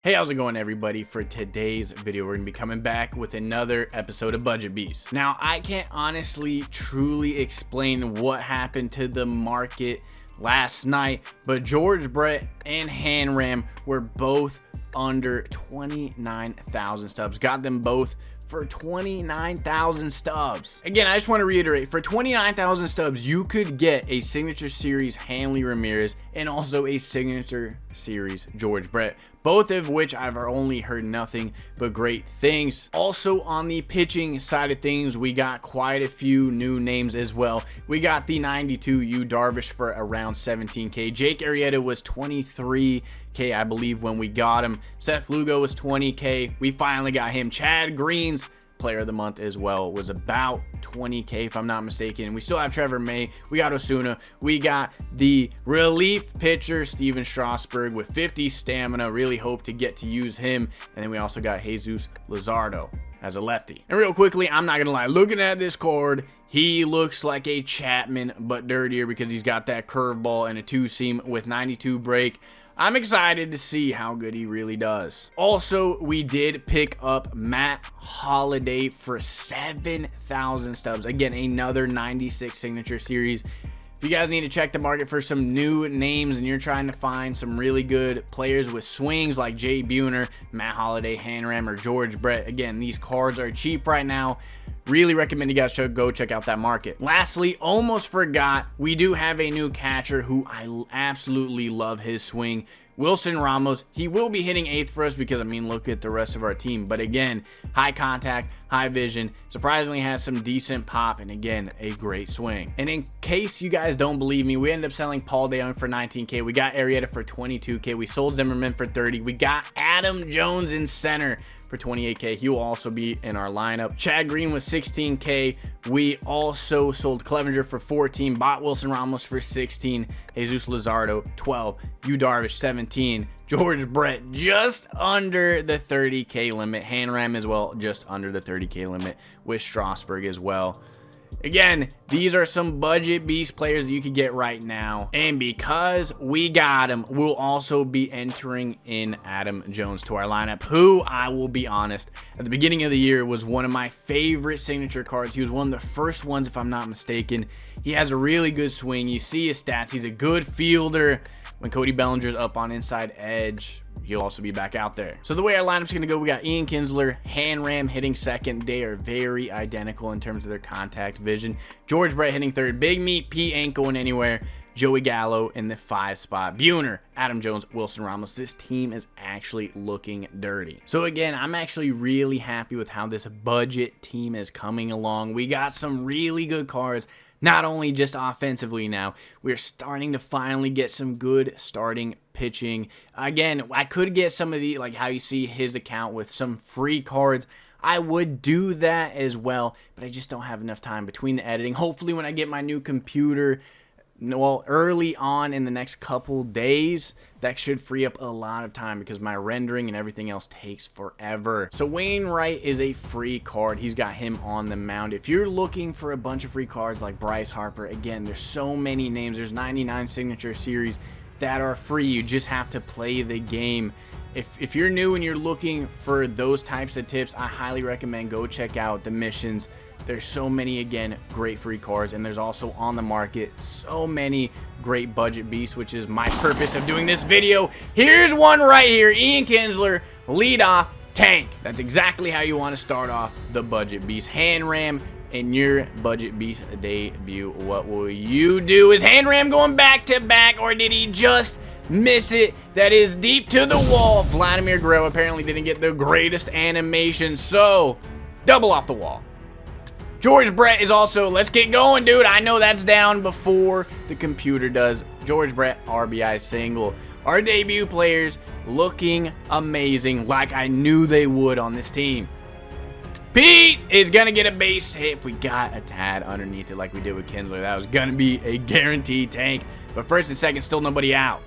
Hey, how's it going, everybody? For today's video, we're gonna be coming back with another episode of Budget Beast. Now, I can't honestly truly explain what happened to the market last night, but George Brett and Hanram were both under 29,000 stubs. Got them both for 29,000 stubs. Again, I just want to reiterate, for 29,000 stubs, you could get a Signature Series Hanley Ramirez and also a Signature Series George Brett, both of which I've only heard nothing but great things. Also, on the pitching side of things, we got quite a few new names as well. We got the 92 Yu Darvish for around 17K. Jake Arrieta was 23K, I believe, when we got him. Seth Lugo was 20K. We finally got him. Chad Green's Player of the Month as well was about 20K, if I'm not mistaken. We still have Trevor May. We got Osuna. We got the relief pitcher Steven Strasburg with 50 stamina. Really hope to get to use him. And then we also got Jesus Luzardo as a lefty. And real quickly, I'm not gonna lie, looking at this card, he looks like a Chapman but dirtier because he's got that curveball and a two-seam with 92 break. I'm excited to see how good he really does. Also, we did pick up Matt Holliday for 7,000 stubs. Again, another 96 Signature Series. If you guys need to check the market for some new names and you're trying to find some really good players with swings like Jay Buhner, Matt Holliday, Hanram, or George Brett, again, these cards are cheap right now. Really recommend you guys go check out that market. Lastly, almost forgot, we do have a new catcher who I absolutely love his swing. Wilson Ramos. He will be hitting 8th for us because, I mean, look at the rest of our team. But again, high contact, high vision, surprisingly has some decent pop, and again, a great swing. And in case you guys don't believe me, we ended up selling Paul DeJong for 19K. We got Arrieta for 22K. We sold Zimmerman for 30. We got Adam Jones in center for 28K. He will also be in our lineup. Chad Green was 16K. We also sold Clevenger for 14, bought Wilson Ramos for 16, Jesus Luzardo 12, Yu Darvish 17, George Brett just under the 30K limit, Hanram as well just under the 30K limit with Strasburg as well. Again, these are some budget beast players that you could get right now. And because we got him, we'll also be entering in Adam Jones to our lineup, who, I will be honest, at the beginning of the year was one of my favorite signature cards. He was one of the first ones, if I'm not mistaken. He has a really good swing. You see his stats. He's a good fielder. When Cody Bellinger's up on inside edge, he'll also be back out there. So the way our lineup's going to go, we got Ian Kinsler, Hanram hitting second. They are very identical in terms of their contact vision. George Brett hitting third. Big Meat P ain't going anywhere. Joey Gallo in the 5 spot. Buhner, Adam Jones, Wilson Ramos. This team is actually looking dirty. So again, I'm actually really happy with how this budget team is coming along. We got some really good cards. Not only just offensively now, we're starting to finally get some good starting pitching. Again, I could get some of the, like how you see his account with some free cards. I would do that as well, but I just don't have enough time between the editing. Hopefully when I get my new computer, well, early on in the next couple days, that should free up a lot of time because my rendering and everything else takes forever. So Wainwright is a free card. He's got him on the mound. If you're looking for a bunch of free cards like Bryce Harper, again, there's so many names. There's 99 Signature Series that are free. You just have to play the game. If you're new and you're looking for those types of tips, I highly recommend go check out the missions. There's so many, again, great free cards, and there's also on the market so many great budget beasts, which is my purpose of doing this video. Here's one right here, Ian Kinsler, leadoff tank. That's exactly how you want to start off the budget beast. Hanram in your budget beast debut. What will you do? Is Hanram going back to back, or did he just miss it? That is deep to the wall. Vladimir Guerrero apparently didn't get the greatest animation, so double off the wall. George Brett is also, let's get going, dude. I know that's down before the computer does. George Brett, RBI single. Our debut players looking amazing, like I knew they would on this team. Pete is going to get a base hit if we got a tad underneath it like we did with Kinsler. That was going to be a guaranteed tank. But first and second, still nobody out.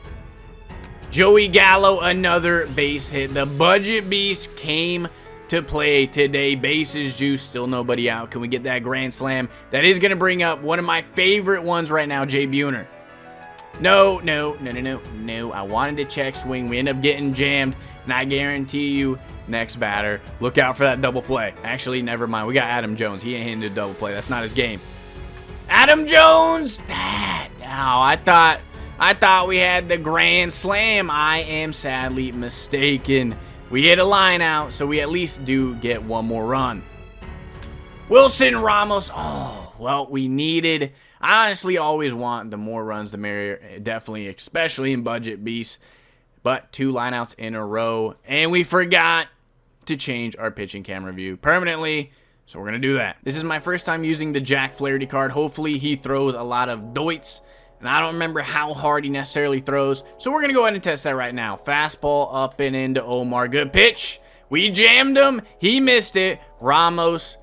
Joey Gallo, another base hit. The budget beast came to play today. Bases juice, still nobody out. Can we get that grand slam? That is going to bring up one of my favorite ones right now, Jay Buhner. No. I wanted to check swing. We end up getting jammed. And I guarantee you, next batter, look out for that double play. Actually, never mind. We got Adam Jones. He ain't hitting a double play. That's not his game. Adam Jones! Now, I thought we had the grand slam. I am sadly mistaken. We hit a line out, so we at least do get one more run. Wilson Ramos. Oh, well, we needed... I honestly always want the more runs, the merrier. Definitely, especially in budget beasts. But 2 lineouts in a row. And we forgot to change our pitching camera view permanently. So we're going to do that. This is my first time using the Jack Flaherty card. Hopefully he throws a lot of doits. And I don't remember how hard he necessarily throws. So we're going to go ahead and test that right now. Fastball up and into Omar. Good pitch. We jammed him. He missed it. Ramos.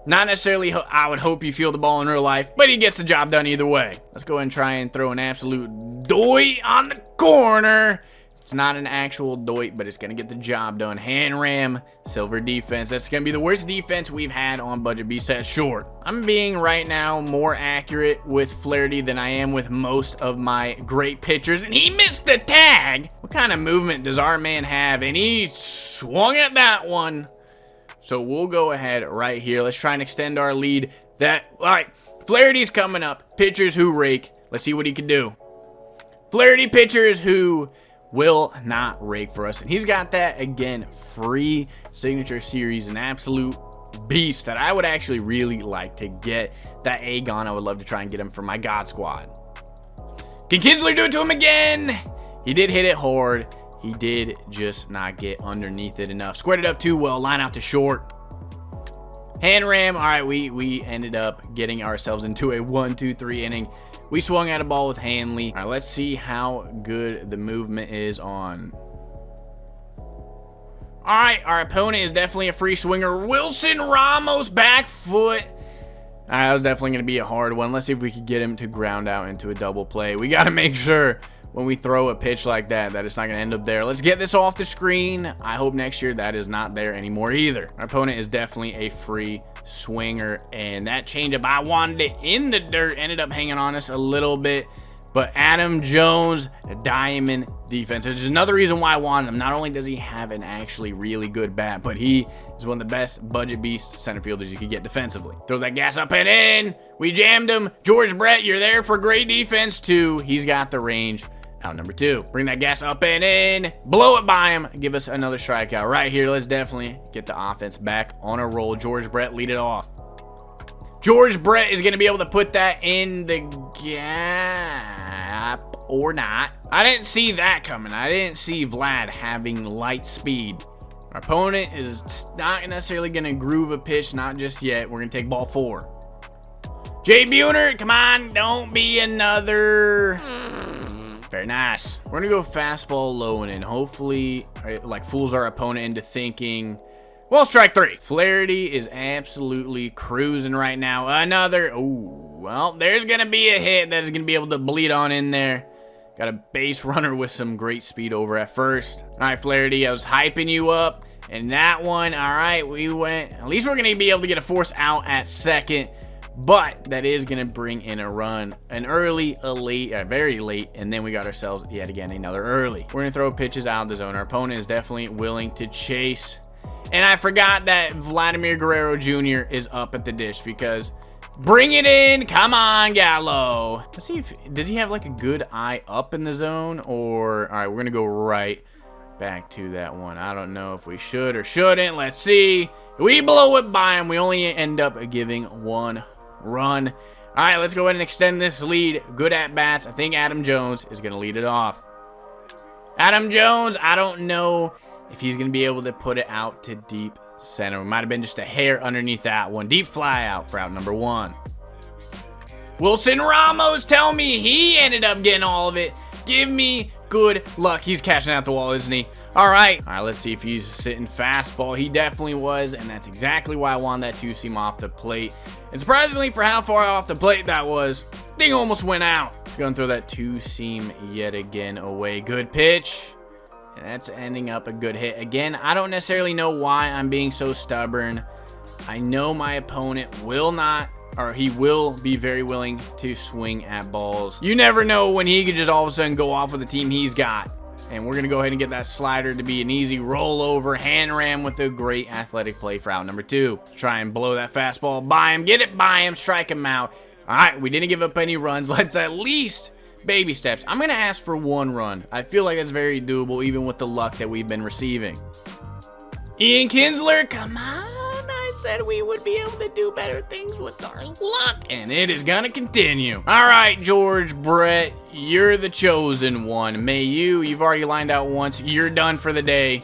Not necessarily, I would hope you feel the ball in real life, but he gets the job done either way. Let's go ahead and try and throw an absolute doit on the corner. It's not an actual doit, but it's going to get the job done. Hand ram, silver defense. That's going to be the worst defense we've had on Budget B set short. I'm being right now more accurate with Flaherty than I am with most of my great pitchers, and he missed the tag. What kind of movement does our man have? And he swung at that one. So we'll go ahead right here. Let's try and extend our lead. All right, Flaherty's coming up. Pitchers who rake. Let's see what he can do. Flaherty pitchers who will not rake for us. And he's got that, again, free signature series, an absolute beast that I would actually really like to get. That Agon, I would love to try and get him for my God Squad. Can Kinsler do it to him again? He did hit it hard. He did just not get underneath it enough. Squared it up too well. Line out to short. Hand ram. All right, we ended up getting ourselves into a 1-2-3 inning. We swung at a ball with Hanley. All right, let's see how good the movement is on. All right, our opponent is definitely a free swinger. Wilson Ramos, back foot. All right, that was definitely going to be a hard one. Let's see if we could get him to ground out into a double play. We got to make sure when we throw a pitch like that it's not going to end up there. Let's get this off the screen. I hope next year that is not there anymore either. Our opponent is definitely a free swinger, and that changeup, I wanted it in the dirt, ended up hanging on us a little bit. But Adam Jones, diamond defense. There's another reason why I wanted him. Not only does he have an actually really good bat, but he is one of the best budget beast center fielders you could get defensively. Throw that gas up and in. We jammed him. George Brett, you're there for great defense too. He's got the range. Out number 2. Bring that gas up and in. Blow it by him. Give us another strikeout right here. Let's definitely get the offense back on a roll. George Brett, lead it off. George Brett is going to be able to put that in the gap or not. I didn't see that coming. I didn't see Vlad having light speed. Our opponent is not necessarily going to groove a pitch, not just yet. We're going to take ball 4. Jay Buhner, come on. Don't be another... Very nice. We're gonna go fastball low and in. Hopefully, like, fools our opponent into thinking, well, strike 3. Flaherty is absolutely cruising right now. Another, oh, well, there's gonna be a hit that is gonna be able to bleed on in there. Got a base runner with some great speed over at first. All right, Flaherty, I was hyping you up. And that one, all right, we went, at least we're gonna be able to get a force out at second. But that is going to bring in a run, an early, a late, very late, and then we got ourselves yet again another early. We're going to throw pitches out of the zone. Our opponent is definitely willing to chase. And I forgot that Vladimir Guerrero Jr. is up at the dish because bring it in. Come on, Gallo. Let's see if, does he have like a good eye up in the zone or, all right, we're going to go right back to that one. I don't know if we should or shouldn't. Let's see. We blow it by him. We only end up giving 1 run. All right, let's go ahead and extend this lead. Good at bats. I think Adam Jones is going to lead it off. Adam Jones, I don't know if he's going to be able to put it out to deep center. It might have been just a hair underneath that one. Deep fly out for out number 1. Wilson Ramos, tell me he ended up getting all of it. Give me good luck. He's catching out the wall, isn't he? All right, let's see if he's sitting fastball. He definitely was, and that's exactly why I wanted that 2-seam off the plate. And surprisingly, for how far off the plate that was, thing almost went out. Let's go and throw that 2-seam yet again away. Good pitch. And that's ending up a good hit. Again, I don't necessarily know why I'm being so stubborn. I know my opponent will not, or he will be very willing to swing at balls. You never know when he could just all of a sudden go off with the team he's got. And we're going to go ahead and get that slider to be an easy rollover hand ram with a great athletic play for out number 2. Try and blow that fastball by him. Get it by him. Strike him out. All right, we didn't give up any runs. Let's at least baby steps. I'm going to ask for 1 run. I feel like that's very doable even with the luck that we've been receiving. Ian Kinsler, come on. I said we would be able to do better things with our luck, and it is gonna continue. All right, George Brett, you're the chosen one. You've already lined out once. You're done for the day.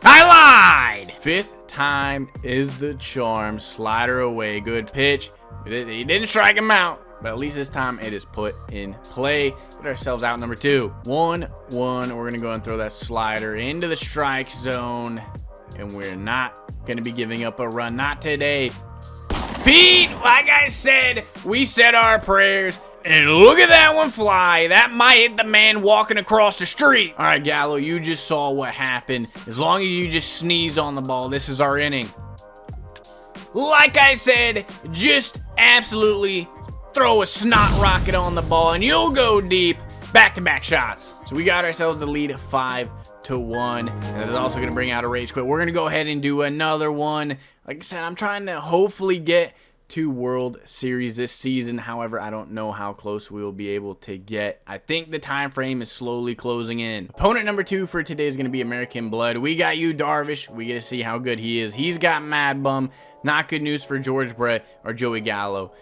I lied. 5th time is the charm. Slider away. Good pitch. He didn't strike him out, but at least this time it is put in play. Get ourselves out number 2. 1-1. We're gonna go and throw that slider into the strike zone, and we're not gonna be giving up a run. Not today. Pete, like I said, we said our prayers, and look at that one fly. That might hit the man walking across the street. All right, Gallo, you just saw what happened. As long as you just sneeze on the ball, this is our inning. Like I said, just absolutely throw a snot rocket on the ball, and you'll go deep. Back-to-back shots. So we got ourselves the lead 5-1, and it's also going to bring out a rage quit. We're going to go ahead and do another one. Like I said, I'm trying to hopefully get to World Series this season. However, I don't know how close we will be able to get. I think the time frame is slowly closing in. Opponent number 2 for today is going to be American Blood. We got you, Darvish. We get to see how good he is. He's got Mad Bum. Not good news for George Brett or Joey Gallo,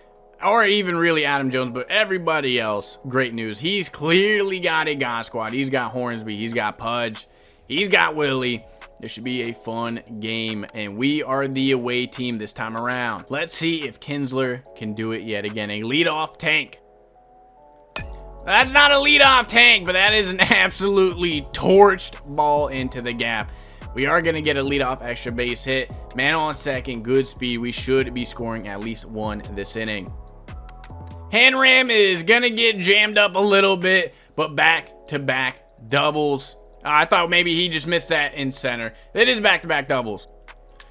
or even really Adam Jones, but everybody else, great news. He's clearly got a God Squad. He's got Hornsby. He's got Pudge. He's got Willie. This should be a fun game, and we are the away team this time around. Let's see if Kinsler can do it yet again. A leadoff tank. That's not a leadoff tank, but that is an absolutely torched ball into the gap. We are going to get a leadoff extra base hit. Man on second, good speed. We should be scoring at least 1 this inning. Hand ram is going to get jammed up a little bit, but back-to-back doubles. I thought maybe he just missed that in center. It is back-to-back doubles.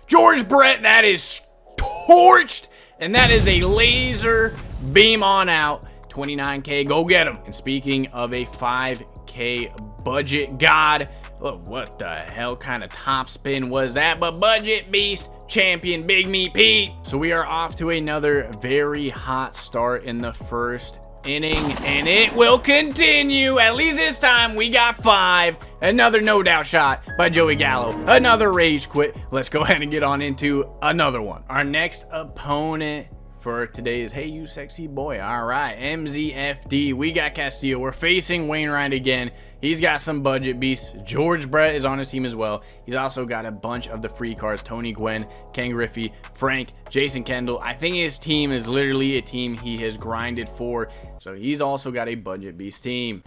George Brett, that is torched, and that is a laser beam on out. 29K, go get him. And speaking of a 5K budget god, look, what the hell kind of top spin was that? But budget beast champion Big Meat Pete. So we are off to another very hot start in the first inning, and it will continue. At least this time we got 5. Another no doubt shot by Joey Gallo. Another rage quit. Let's go ahead and get on into another one. Our next opponent for today is Hey You Sexy Boy. All right, MZFD. We got Castillo. We're facing Wainwright again. He's got some budget beasts. George Brett is on his team as well. He's also got a bunch of the free cards. Tony Gwynn, Ken Griffey, Frank, Jason Kendall. I think his team is literally a team he has grinded for. So he's also got a budget beast team.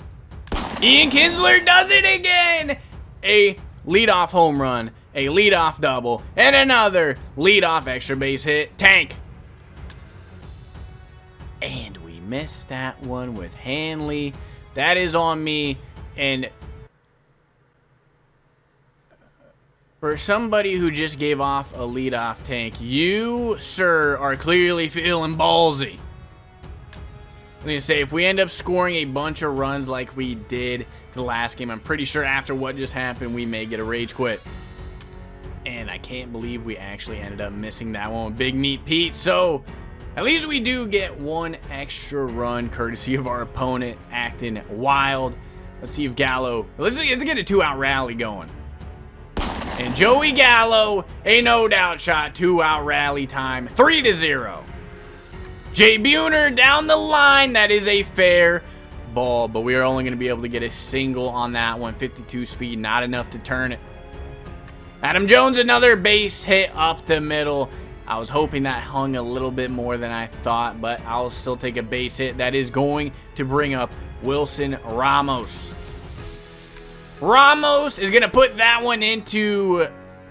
Ian Kinsler does it again. A leadoff home run, a leadoff double, and another leadoff extra base hit. Tank. And we missed that one with Hanley. That is on me. And for somebody who just gave off a leadoff tank, you, sir, are clearly feeling ballsy. I'm going to say, if we end up scoring a bunch of runs like we did the last game, I'm pretty sure after what just happened, we may get a rage quit. And I can't believe we actually ended up missing that one with Big Meat Pete. So at least we do get 1 extra run courtesy of our opponent acting wild. Let's see if Gallo, let's get a 2-out rally going. And Joey Gallo, a no doubt shot, 2-out rally time, 3-0. Jay Buhner down the line. That is a fair ball, but we are only going to be able to get a single on that one. 52 speed, not enough to turn it. Adam Jones, another base hit up the middle. I was hoping that hung a little bit more than I thought, but I'll still take a base hit. That is going to bring up Wilson Ramos. Ramos is going to put that one into...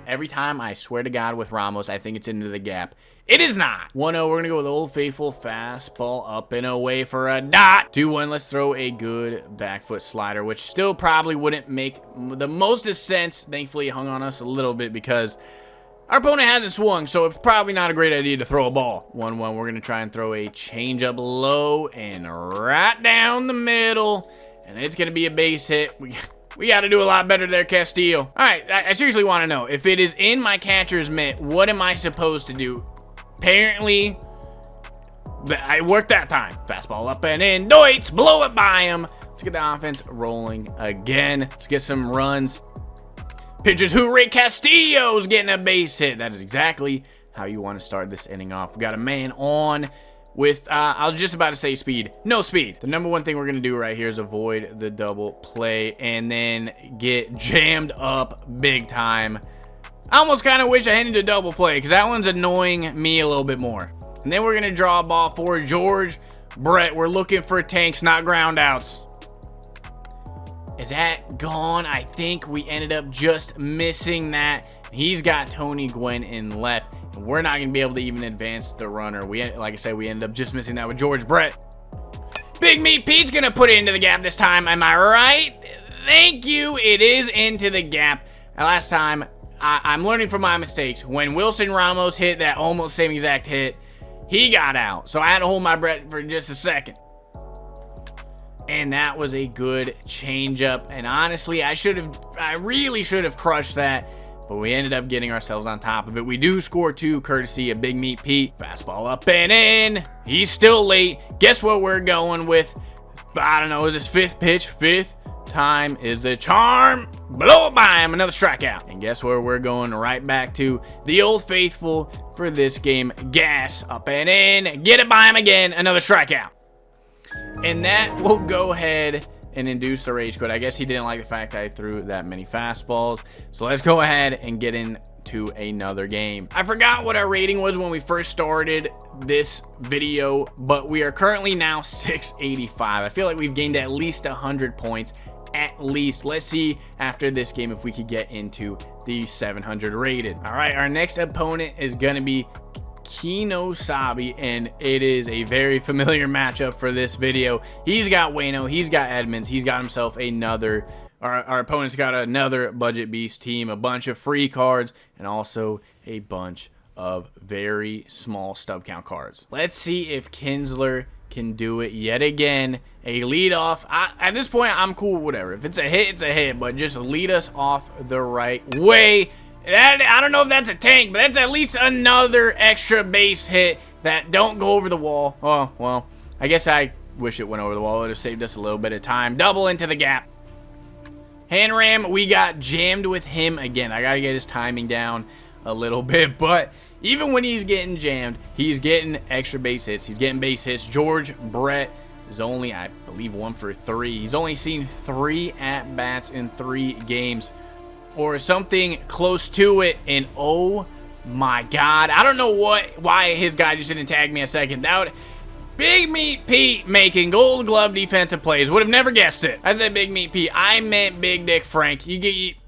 Every time, I swear to God, with Ramos, I think it's into the gap. It is not. 1-0, we're going to go with Old Faithful fastball up and away for a dot. 2-1, let's throw a good back foot slider, which still probably wouldn't make the most of sense. Thankfully, it hung on us a little bit because our opponent hasn't swung, so it's probably not a great idea to throw a ball. 1-1, we're going to try and throw a changeup low and right down the middle. and it's going to be a base hit. We got to do a lot better there, Castillo. All right, I seriously want to know, if it is in my catcher's mitt, what am I supposed to do? Apparently, I worked that time. Fastball up and in. Deutz, blow it by him. Let's get the offense rolling again. Let's get some runs. Pitchers, hooray, Castillo's getting a base hit. That is exactly how you want to start this inning off. We got a man on with, I was just about to say speed. No speed. The number one thing we're going to do right here is avoid the double play and then get jammed up big time. I almost kind of wish I hadn't a double play because that one's annoying me a little bit more. And then we're going to draw a ball for George Brett. We're looking for tanks, not ground outs. Is that gone? I think we ended up just missing that. He's got Tony Gwynn in left. And we're not going to be able to even advance the runner. Like I said, we ended up just missing that with George Brett. Big Meat Pete's going to put it into the gap this time. Am I right? Thank you. It is into the gap. Last time, I'm learning from my mistakes. When Wilson Ramos hit that almost same exact hit, he got out. So I had to hold my breath for just a second. And that was a good changeup. And honestly, I really should have crushed that. But we ended up getting ourselves on top of it. We do score 2, courtesy of Big Meat Pete. Fastball up and in. He's still late. Guess what we're going with? I don't know. Is this 5th pitch? 5th time is the charm. Blow it by him. Another strikeout. And guess where we're going? Right back to the old faithful for this game. Gas up and in. Get it by him again. Another strikeout. And that will go ahead and induce the rage quit. I guess he didn't like the fact that I threw that many fastballs. So let's go ahead and get into another game. I forgot what our rating was when we first started this video, but we are currently now 685. I feel like we've gained at least 100 points. At least. Let's see after this game if we could get into the 700 rated. All right, our next opponent is going to be Kino Sabi, and it is a very familiar matchup for this video. He's got Wayno, he's got Edmonds, he's got himself another, our opponent's got another Budget Beast team, a bunch of free cards, and also a bunch of very small stub count cards. Let's see if Kinsler can do it yet again. A leadoff. At this point, I'm cool with whatever. If it's a hit, it's a hit, but just lead us off the right way. I don't know if that's a tank, but that's at least another extra base hit that don't go over the wall. Oh, well, I guess I wish it went over the wall. It would have saved us a little bit of time. Double into the gap. Hand ram, we got jammed with him again. I got to get his timing down a little bit, but even when he's getting jammed, he's getting extra base hits. He's getting base hits. George Brett is only, I believe, 1 for 3. He's only seen 3 at-bats in 3 games. Or something close to it, and oh my god, I don't know why his guy just didn't tag me a second. That would, Big Meat Pete making Gold Glove defensive plays. Would have never guessed it. I said Big Meat Pete. I meant Big Dick Frank.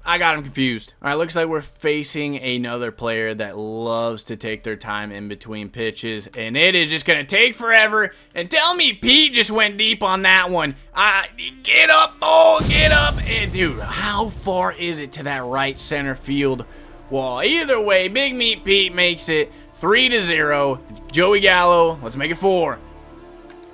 I got him confused. All right, looks like we're facing another player that loves to take their time in between pitches, and it is just gonna take forever. And tell me Pete just went deep on that one. Get up, ball, get up. And dude, how far is it to that right center field wall? Either way, Big Meat Pete makes it 3-0. Joey Gallo, let's make it 4.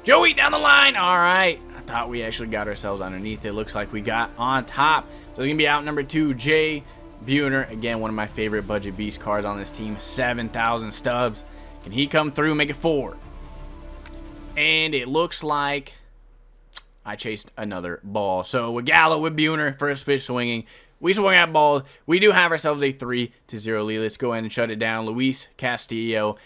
Joey down the line. All right. I thought we actually got ourselves underneath. It looks like we got on top. So it's going to be out number 2, Jay Buhner. Again, one of my favorite Budget Beast cards on this team. 7,000 stubs. Can he come through, make it 4? And it looks like I chased another ball. So with Gallo, with Buhner, first pitch swinging. We swung at balls. We do have ourselves a 3-0 lead. Let's go ahead and shut it down. Luis Castillo.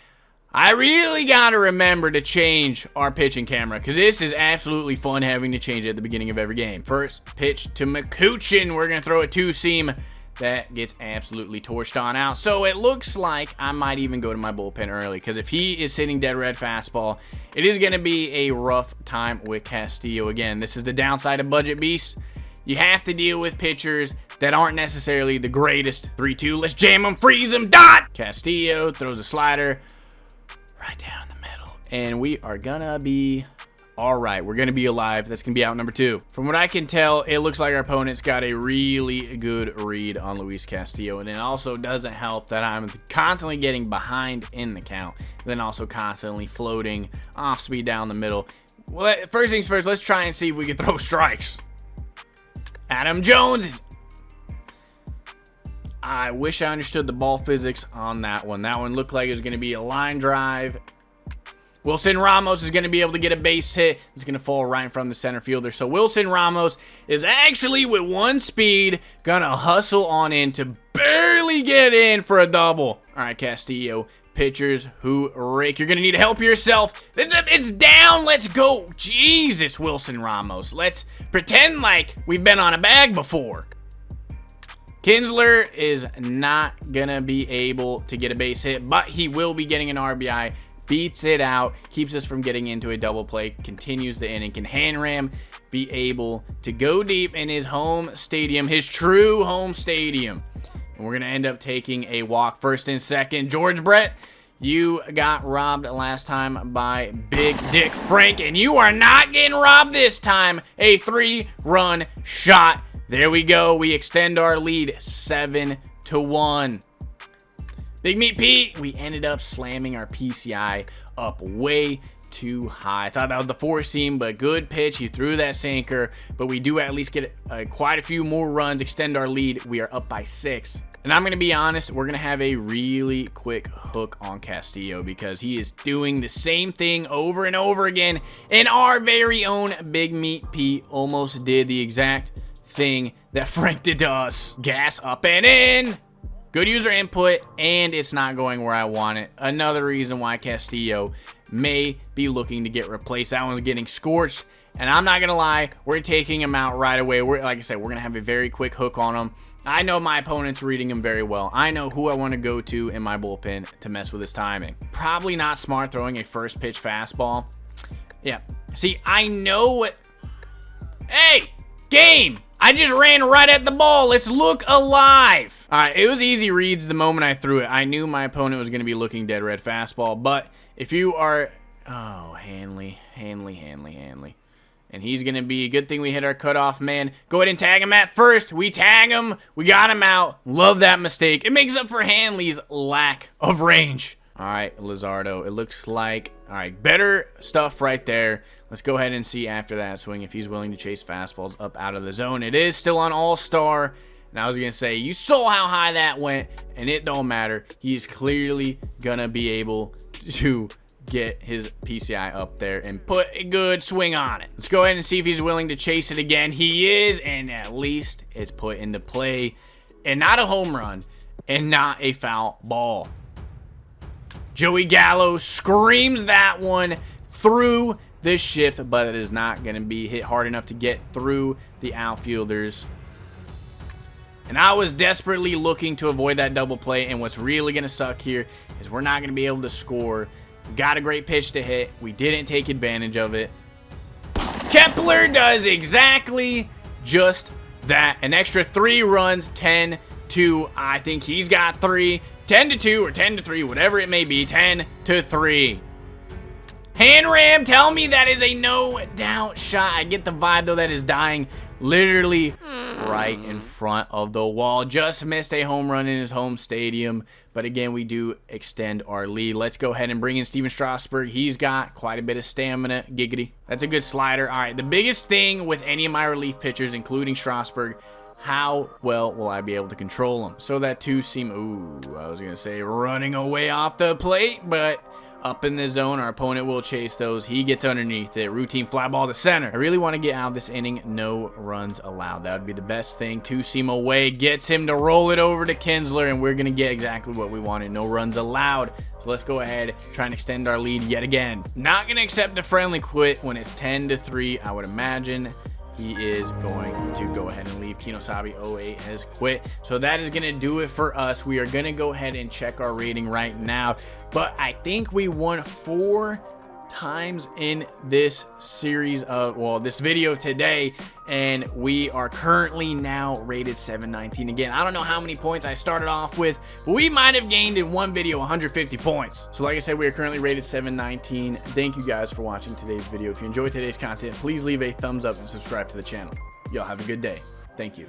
I really got to remember to change our pitching camera because this is absolutely fun having to change it at the beginning of every game. First pitch to McCutcheon. We're going to throw a 2-seam that gets absolutely torched on out. So it looks like I might even go to my bullpen early because if he is sitting dead red fastball, it is going to be a rough time with Castillo. Again, this is the downside of Budget Beasts. You have to deal with pitchers that aren't necessarily the greatest. 3-2, let's jam them, freeze them, dot! Castillo throws a slider right down in the middle. And we are gonna be all right. We're gonna be alive. That's gonna be out number 2. From what I can tell, it looks like our opponent's got a really good read on Luis Castillo. And it also doesn't help that I'm constantly getting behind in the count. Then also constantly floating off speed down the middle. Well, first things first, let's try and see if we can throw strikes. Adam Jones is... I wish I understood the ball physics on that one. That one looked like it was going to be a line drive. Wilson Ramos is going to be able to get a base hit. It's going to fall right in front of the center fielder. So Wilson Ramos is actually, with one speed, going to hustle on in to barely get in for a double. All right, Castillo. Pitchers who rake. You're going to need to help yourself. It's down. Let's go. Jesus, Wilson Ramos. Let's pretend like we've been on a bag before. Kinsler is not going to be able to get a base hit, but he will be getting an RBI. Beats it out, keeps us from getting into a double play, continues the inning. Can Hanram be able to go deep in his home stadium, his true home stadium? And we're going to end up taking a walk. First and second, George Brett, you got robbed last time by Big Dick Frank, and you are not getting robbed this time. A 3-run shot. There we go. We extend our lead 7-1. Big Meat Pete, we ended up slamming our PCI up way too high. I thought that was the 4-seam, but good pitch. He threw that sinker, but we do at least get quite a few more runs, extend our lead. We are up by 6. And I'm going to be honest, we're going to have a really quick hook on Castillo because he is doing the same thing over and over again. And our very own Big Meat Pete almost did the exact thing that Frank did to us. Gas up and in. Good user input, and it's not going where I want it. Another reason why Castillo may be looking to get replaced. That one's getting scorched, and I'm not going to lie, we're taking him out right away. Like I said, we're going to have a very quick hook on him. I know my opponent's reading him very well. I know who I want to go to in my bullpen to mess with his timing. Probably not smart throwing a first pitch fastball. Yeah. See, I know what... Hey! Game! I just ran right at the ball. Let's look alive. All right, it was easy reads the moment I threw it. I knew my opponent was going to be looking dead red fastball, but if you are... Oh, Hanley. And he's going to be... Good thing we hit our cutoff, man. Go ahead and tag him at first. We tag him. We got him out. Love that mistake. It makes up for Hanley's lack of range. All right, Lizardo. It looks like... All right, better stuff right there. Let's go ahead and see after that swing if he's willing to chase fastballs up out of the zone. It is still on All-Star. And I was going to say, you saw how high that went, and it don't matter. He's clearly going to be able to get his PCI up there and put a good swing on it. Let's go ahead and see if he's willing to chase it again. He is, and at least it's put into play. And not a home run, and not a foul ball. Joey Gallo screams that one through this shift, but it is not going to be hit hard enough to get through the outfielders. And I was desperately looking to avoid that double play, and what's really going to suck here is we're not going to be able to score. We got a great pitch to hit. We didn't take advantage of it. Kepler does exactly just that. An extra 3 runs, 10-2. I think he's got 3. 10-2 or 10-3, whatever it may be. 10-3. Hanram, tell me that is a no doubt shot. I get the vibe though that is dying literally right in front of the wall. Just missed a home run in his home stadium. But again, we do extend our lead. Let's go ahead and bring in Steven Strasburg. He's got quite a bit of stamina. Giggity. That's a good slider. All right, the biggest thing with any of my relief pitchers, including Strasburg, how well will I be able to control them? So that 2-seam, ooh, I was going to say running away off the plate, but up in the zone, our opponent will chase those. He gets underneath it. Routine fly ball to center. I really want to get out of this inning. No runs allowed. That would be the best thing. 2-seam away. Gets him to roll it over to Kinsler, and we're going to get exactly what we wanted. No runs allowed. So let's go ahead, try and extend our lead yet again. Not going to accept a friendly quit when it's 10-3, I would imagine. He is going to go ahead and leave. Kinosabi 08 has quit. So that is going to do it for us. We are going to go ahead and check our rating right now. But I think we won 4 times in this series of, well, this video today. And we are currently now rated 719. Again, I don't know how many points I started off with, but we might have gained in one video 150 points. So like I said, we are currently rated 719. Thank you guys for watching today's video. If you enjoyed today's content, please leave a thumbs up and subscribe to the channel. Y'all have a good day. Thank you.